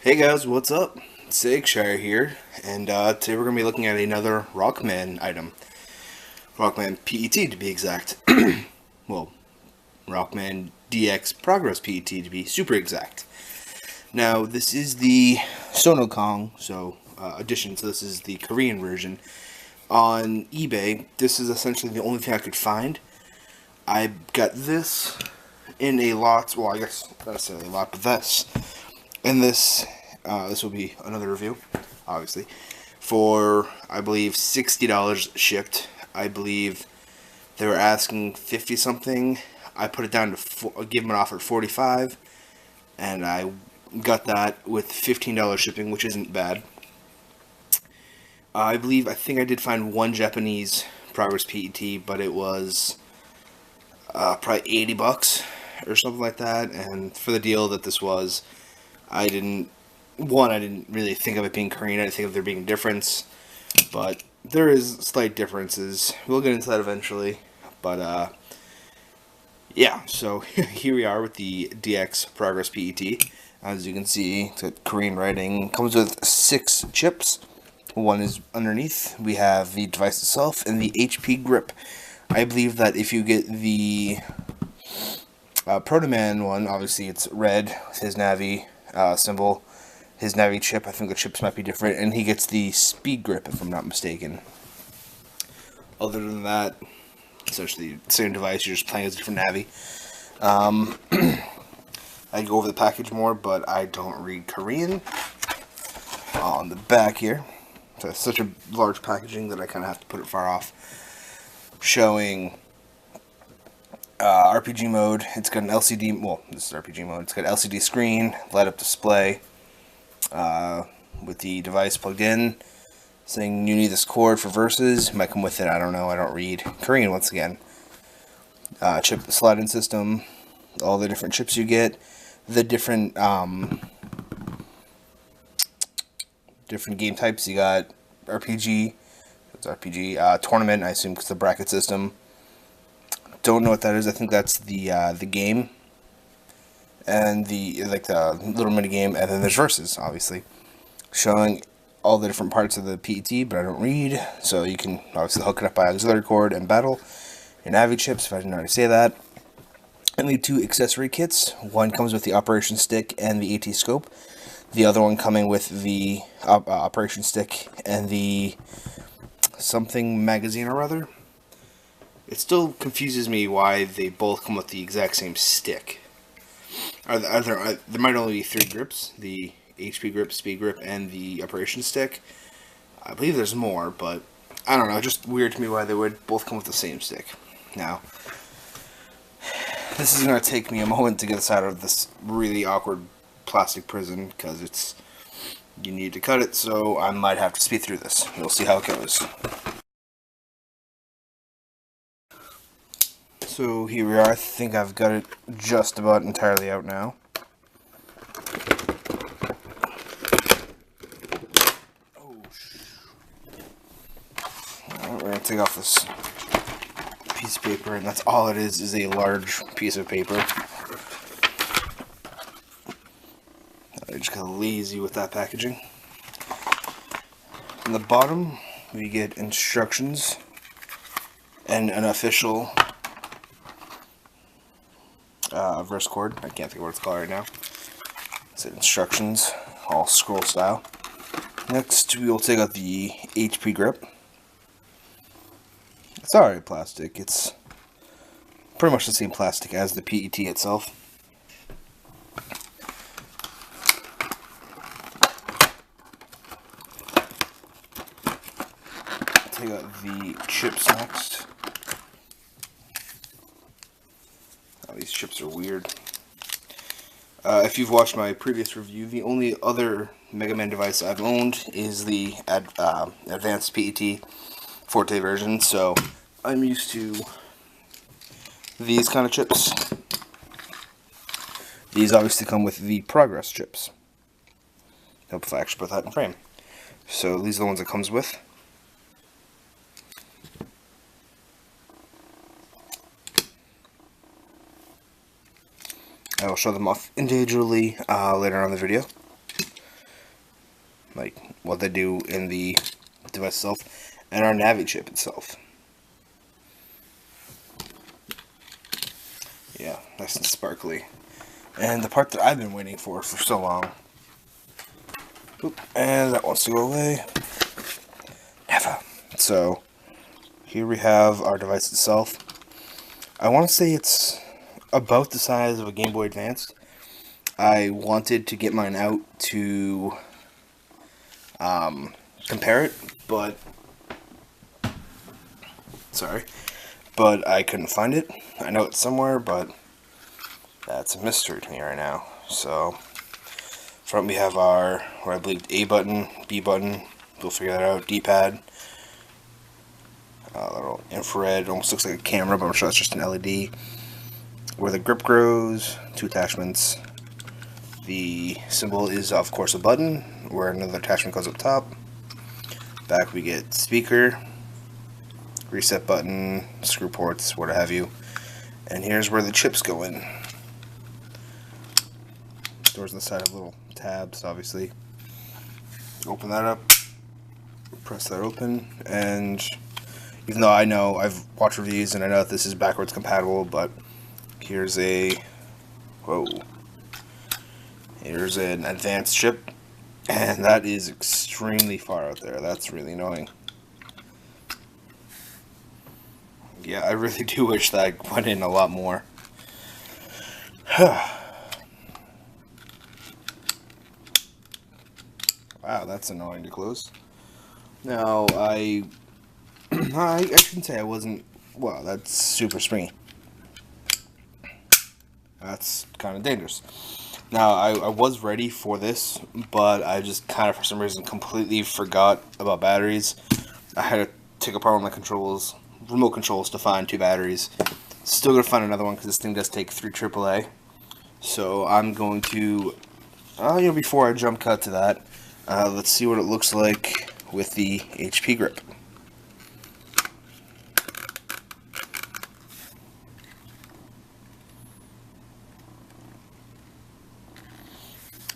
Hey guys, what's up? Sigshire here, and today we're going to be looking at another Rockman item. Rockman P.E.T to be exact. Well, Rockman DX Progress P.E.T to be super exact. Now, this is the Sonokong, so addition, so this is the Korean version. On eBay, this is essentially the only thing I could find. I got this in a lot, well I guess not necessarily a lot, but this will be another review, obviously, for, I believe, $60 shipped. I believe they were asking 50 something. I put it down to, give them an offer at 45, and I got that with $15 shipping, which isn't bad. I think I did find one Japanese Progress P.E.T, but it was probably 80 bucks or something like that, and for the deal that this was, I didn't really think of it being Korean. I didn't think of there being a difference, but there is slight differences. We'll get into that eventually, but yeah, so here we are with the DX Progress PET. As you can see, it's got Korean writing. Comes with 6 chips. One is underneath. We have the device itself and the HP grip. I believe that if you get the Proto Man one, obviously it's red with his Navi symbol. His Navi chip, I think the chips might be different, and he gets the speed grip, if I'm not mistaken. Other than that, essentially the same device, you're just playing as a different Navi. I go over the package more, but I don't read Korean. On the back here, so it's such a large packaging that I kind of have to put it far off. Showing RPG mode. It's got an LCD, well, this is RPG mode. It's got an LCD screen, light up display, with the device plugged in, saying you need this cord for verses. Might come with it, I don't know, I don't read Korean once again. Chip slide-in system, all the different chips you get, the different game types. You got RPG, it's RPG, tournament, I assume because the bracket system. Don't know what that is. I think that's the game, and the little mini game, and then there's verses, obviously, showing all the different parts of the PET, but I don't read, so you can obviously hook it up by auxiliary cord and battle your Navi chips, if I didn't already say that. And the 2 accessory kits. One comes with the operation stick and the AT scope. The other one coming with the operation stick and the something magazine or other. It still confuses me why they both come with the exact same stick. There might only be 3 grips: the HP grip, speed grip, and the operation stick. I believe there's more, but I don't know. It's just weird to me why they would both come with the same stick. Now, this is going to take me a moment to get this out of this really awkward plastic prison, because you need to cut it, so I might have to speed through this. We'll see how it goes. So here we are. I think I've got it just about entirely out now. We're going to take off this piece of paper, and that's all it is a large piece of paper. I just got lazy with that packaging. On the bottom, we get instructions and an official verse cord. I can't think of what it's called right now. It's instructions, all scroll style. Next, we will take out the HP grip. It's alright plastic. It's pretty much the same plastic as the PET itself. Take out the chips next. Oh, these chips are weird. If you've watched my previous review, the only other Mega Man device I've owned is the Advanced PET Forte version, so I'm used to these kind of chips. These obviously come with the Progress chips. Hope if I actually put that in frame. So these are the ones it comes with. I will show them off individually later on in the video. like what they do in the device itself, and our Navi chip itself. Yeah, nice and sparkly. And the part that I've been waiting for so long. Oop, and that wants to go away. Never. So, here we have our device itself. I want to say it's about the size of a Game Boy Advance. I wanted to get mine out to compare it, but I couldn't find it. I know it's somewhere, but that's a mystery to me right now. So, front we have our, I believe, A button, B button, we'll figure that out, D-pad, a little infrared, almost looks like a camera, but I'm sure that's just an LED. Where the grip grows, 2 attachments. The symbol is, of course, a button, where another attachment goes up top. Back we get speaker, reset button, screw ports, what have you. And here's where the chips go in. Doors on the side have little tabs, obviously. Open that up, press that open, and even though I know I've watched reviews and I know that this is backwards compatible, but here's here's an advanced chip, and that is extremely far out there. That's really annoying. Yeah, I really do wish that I went in a lot more. Wow, that's annoying to close. Now, I shouldn't say I wasn't, well, that's super springy. That's kind of dangerous. Now, I was ready for this, but I just kind of, for some reason, completely forgot about batteries. I had to take apart one of my controls, remote controls, to find 2 batteries. Still going to find another one, because this thing does take 3 AAA. So, I'm going to, before I jump cut to that, let's see what it looks like with the HP grip.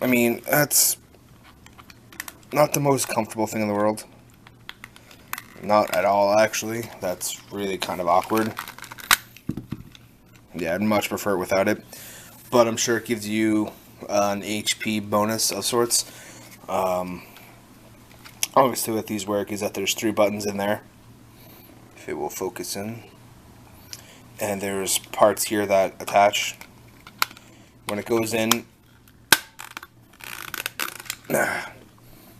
I mean, that's not the most comfortable thing in the world. Not at all, actually. That's really kind of awkward. Yeah, I'd much prefer it without it. But I'm sure it gives you an HP bonus of sorts. Obviously, what these work is that there's 3 buttons in there. If it will focus in. And there's parts here that attach. When it goes in,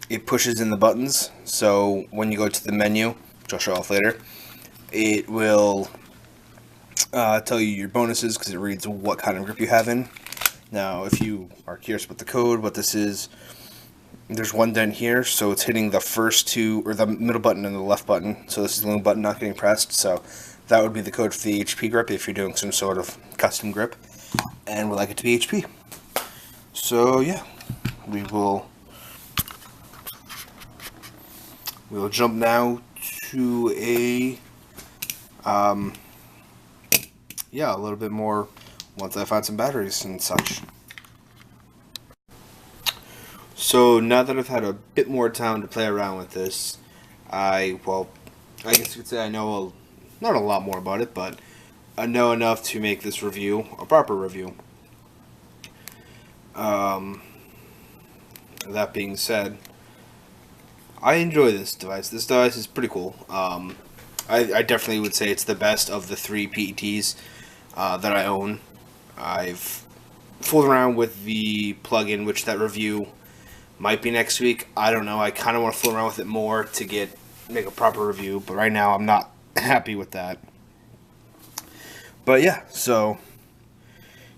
it pushes in the buttons, so when you go to the menu, which I'll show off later, it will tell you your bonuses, because it reads what kind of grip you have in. Now, if you are curious about the code, what this is, there's one down here, so it's hitting the first 2, or the middle button and the left button, so this is the only button not getting pressed, so that would be the code for the HP grip if you're doing some sort of custom grip, and we'd like it to be HP. So, yeah, we'll jump now to a little bit more once I find some batteries and such. So now that I've had a bit more time to play around with this, I guess you could say I know not a lot more about it, but I know enough to make this review a proper review. That being said, I enjoy this device. This device is pretty cool. I definitely would say it's the best of the 3 P.E.Ts that I own. I've fooled around with the plugin, which that review might be next week. I don't know. I kind of want to fool around with it more to make a proper review, but right now I'm not happy with that. But yeah, so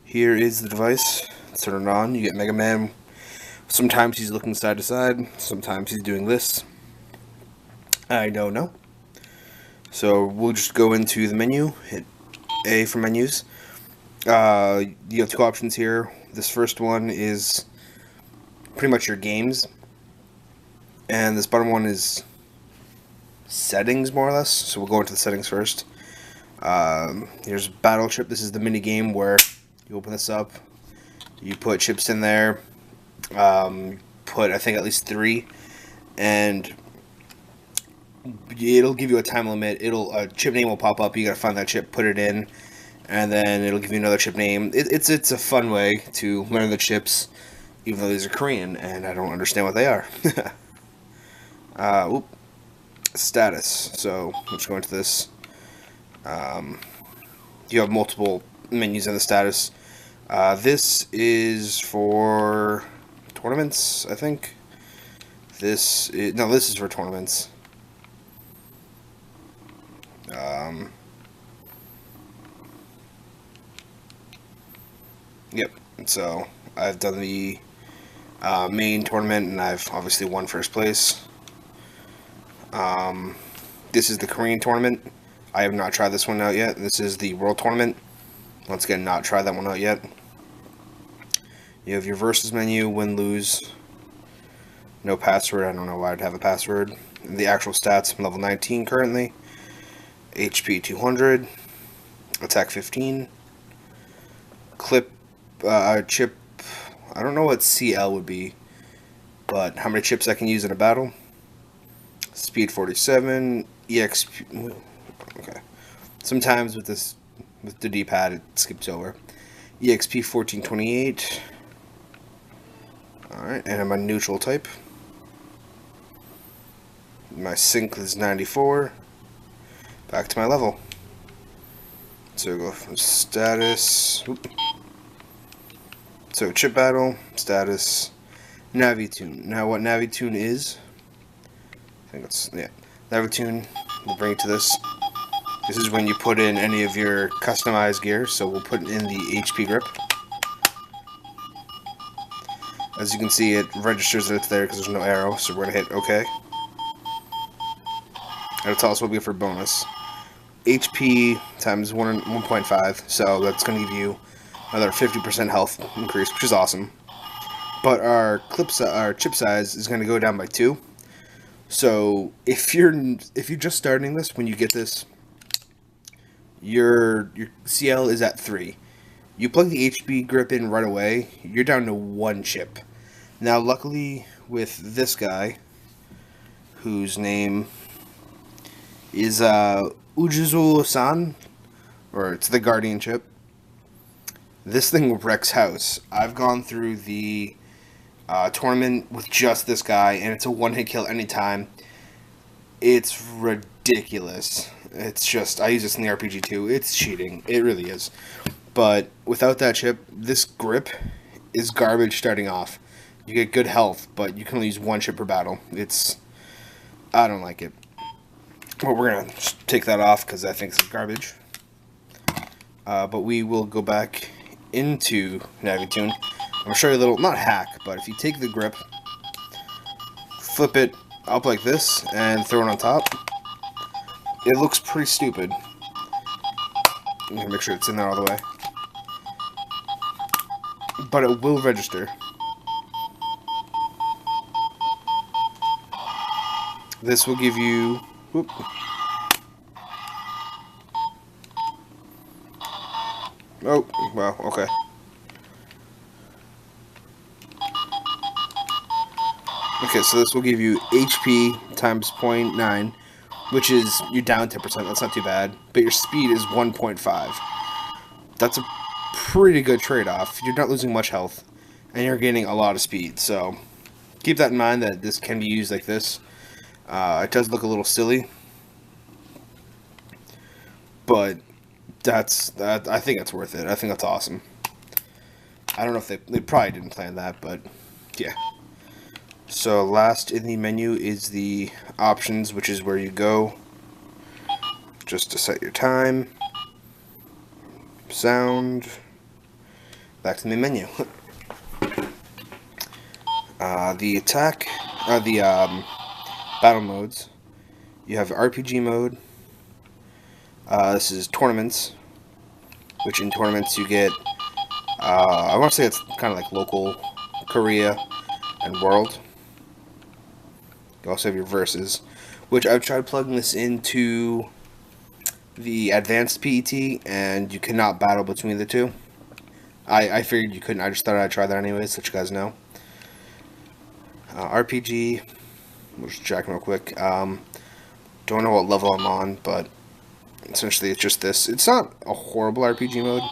here is the device. Let's turn it on. You get Mega Man. Sometimes he's looking side to side. Sometimes he's doing this. I don't know. So we'll just go into the menu. Hit A for menus. You have 2 options here. This first one is pretty much your games. And this bottom one is settings, more or less. So we'll go into the settings first. Here's Battle Chip. This is the mini game where you open this up. You put chips in there. Put, I think, at least 3. and it'll give you a time limit. A chip name will pop up. You gotta find that chip, put it in, and then it'll give you another chip name. It's a fun way to learn the chips, even though these are Korean and I don't understand what they are. Oop. Status. So let's go into this. You have multiple menus in the status. This is for tournaments, I think. This is for tournaments. Yep. So I've done the main tournament, and I've obviously won first place. This is the Korean tournament. I have not tried this one out yet. This is the World Tournament. Once again, not tried that one out yet. You have your versus menu, win, lose. No password. I don't know why I'd have a password. And the actual stats, I'm level 19 currently. HP 200. Attack 15. Chip. I don't know what CL would be, but how many chips I can use in a battle. Speed 47. EXP. Okay. Sometimes with the D-pad it skips over. EXP 1428. Alright, and I'm a neutral type. My sync is 94. Back to my level. So go from status. Oop. So chip battle, status, Navitune. Now what Navitune is, I think it's, yeah, Navitune, we'll bring it to this. This is when you put in any of your customized gear, so we'll put in the HP grip. As you can see, it registers that it's there because there's no arrow, so we're going to hit OK. It'll tell us what we get for bonus. HP times 1.5, so that's going to give you another 50% health increase, which is awesome. But our chip size is going to go down by 2. So if you're just starting this, when you get this, your CL is at 3. You plug the HP grip in right away, you're down to 1 chip. Now, luckily, with this guy, whose name is Ujizu-san, or it's the Guardian chip, this thing wrecks house. I've gone through the tournament with just this guy, and it's a one-hit kill anytime. It's ridiculous. It's just, I use this in the RPG too. It's cheating. It really is. But without that chip, this grip is garbage starting off. You get good health, but you can only use 1 chip per battle. I don't like it. But we're going to take that off because I think it's garbage. But we will go back into Navitune. I'm going to show you a little, not hack, but if you take the grip, flip it up like this, and throw it on top, it looks pretty stupid. I'm going to make sure it's in there all the way. But it will register. This will give you... Whoop. Oh, well, okay. Okay, so this will give you HP times 0.9, which is, you're down 10%, that's not too bad. But your speed is 1.5. That's a pretty good trade-off. You're not losing much health, and you're gaining a lot of speed. So, keep that in mind that this can be used like this. It does look a little silly, but I think it's worth it. I think that's awesome. I don't know if they probably didn't plan that, but yeah. So last in the menu is the options, which is where you go just to set your time, sound, back to the menu. The attack, the battle modes. You have RPG mode. This is tournaments, which in tournaments you get, I want to say it's kind of like local, Korea, and world. You also have your versus, which I've tried plugging this into the advanced P.E.T, and you cannot battle between the two. I figured you couldn't, I just thought I'd try that anyways, so you guys know. RPG, We'll just check real quick. Don't know what level I'm on, but essentially it's just this. It's not a horrible RPG mode.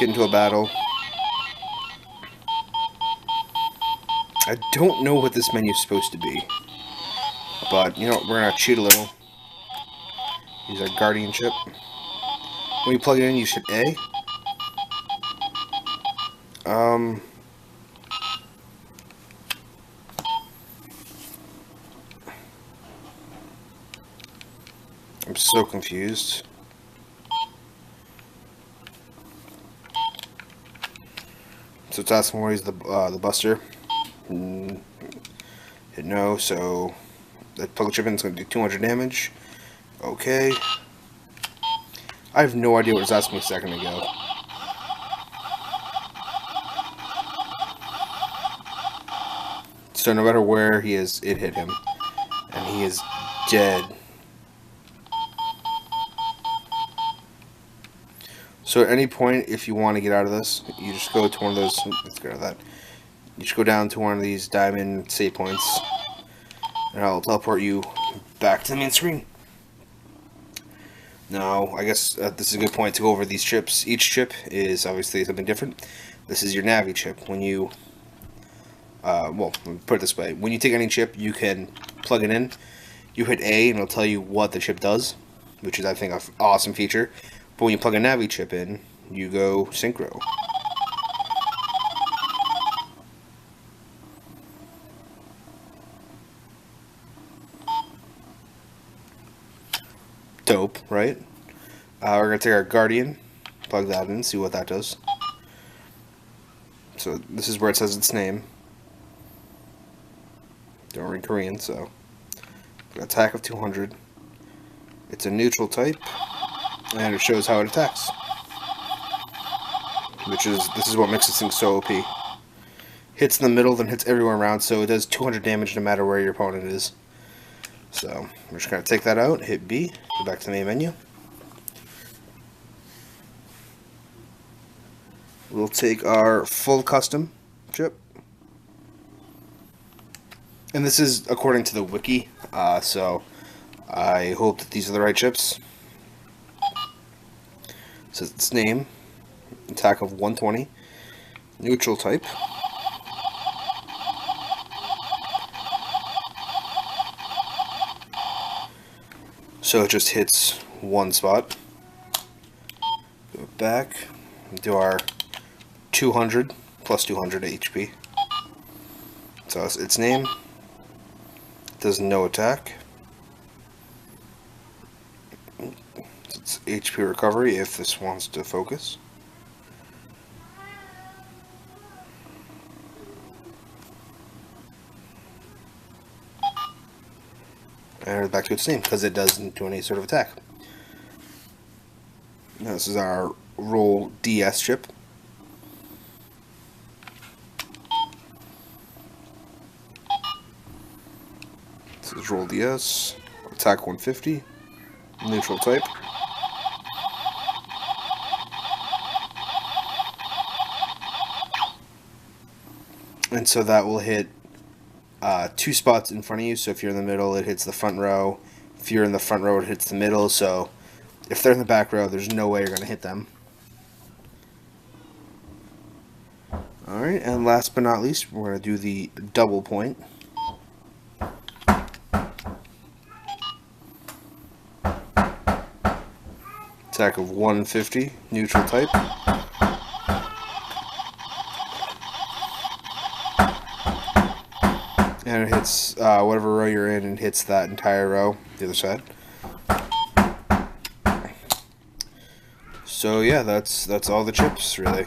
Get into a battle. I don't know what this menu is supposed to be, but you know, we're gonna cheat a little. Use our guardian chip. When you plug it in, you should A. I'm so confused. So it's asking where is the buster. Hit no, so that plug chip in is going to do 200 damage. Okay. I have no idea what it was asking me a second ago. So no matter where he is, it hit him. And he is dead. So at any point, if you want to get out of this, you just go to one of those, let's get out of that. You just go down to one of these diamond save points, and I'll teleport you back to the main screen. Now, I guess this is a good point to go over these chips. Each chip is obviously something different. This is your Navi chip. When you, well, put it this way. When you take any chip, you can plug it in. You hit A, and it'll tell you what the chip does, which is, I think, an awesome feature. But when you plug a Navi chip in, you go synchro. Dope, right? We're going to take our Guardian, plug that in, see what that does. So this is where it says its name. Don't read Korean, so. Attack of 200. It's a neutral type. And it shows how it attacks. This is what makes this thing so OP. Hits in the middle, then hits everywhere around, so it does 200 damage no matter where your opponent is. So, we're just going to take that out, hit B, go back to the main menu. We'll take our full custom chip. And this is according to the wiki, so I hope that these are the right chips. Says its name, attack of 120, neutral type. So it just hits one spot. Go back, do our 200 plus 200 HP. So its name does no attack. It's HP recovery if this wants to focus. And back to its name because it doesn't do any sort of attack. Now this is our roll DS chip. This is roll DS, attack 150, neutral type. And so that will hit 2 spots in front of you. So if you're in the middle, it hits the front row. If you're in the front row, it hits the middle. So if they're in the back row, there's no way you're going to hit them. Alright, and last but not least, we're going to do the double point. Attack of 150, neutral type. And it hits whatever row you're in and hits that entire row, the other side. So yeah, that's all the chips, really.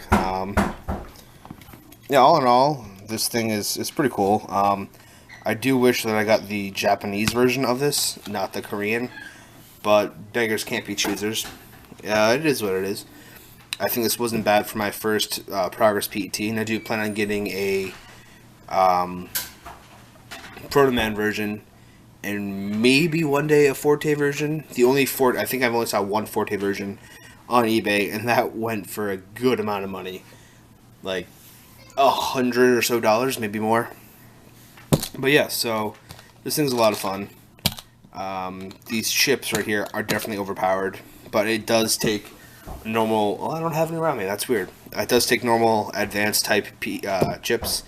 Yeah, all in all, this thing is pretty cool. I do wish that I got the Japanese version of this, not the Korean. But beggars can't be choosers. Yeah, it is what it is. I think this wasn't bad for my first Progress P.E.T, and I do plan on getting a Proto Man version, and maybe one day a Forte version. The only Forte, I think I've only saw one Forte version on eBay, and that went for a good amount of money, like $100 or so, maybe more. But yeah, so This thing's a lot of fun. These chips right here are definitely overpowered, but it does take normal. Well, I don't have any around me. That's weird. It does take normal advanced type chips,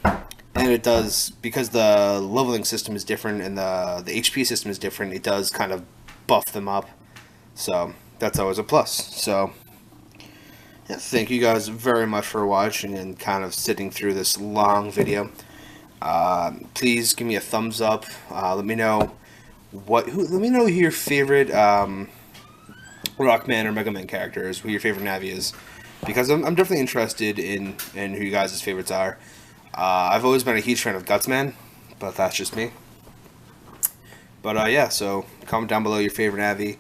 and it does, because the leveling system is different and the HP system is different. It does kind of buff them up, so that's always a plus. So yeah, thank you guys very much for watching and kind of sitting through this long video. Please give me a thumbs up. Let me know let me know who your favorite Rockman or Mega Man character is, who your favorite Navi is, because I'm definitely interested in who you guys' favorites are. I've always been a huge fan of Gutsman, but that's just me. But yeah, so comment down below your favorite Navi.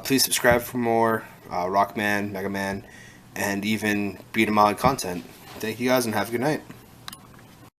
Please subscribe for more Rockman, Mega Man, and even beat 'em all content. Thank you guys and have a good night.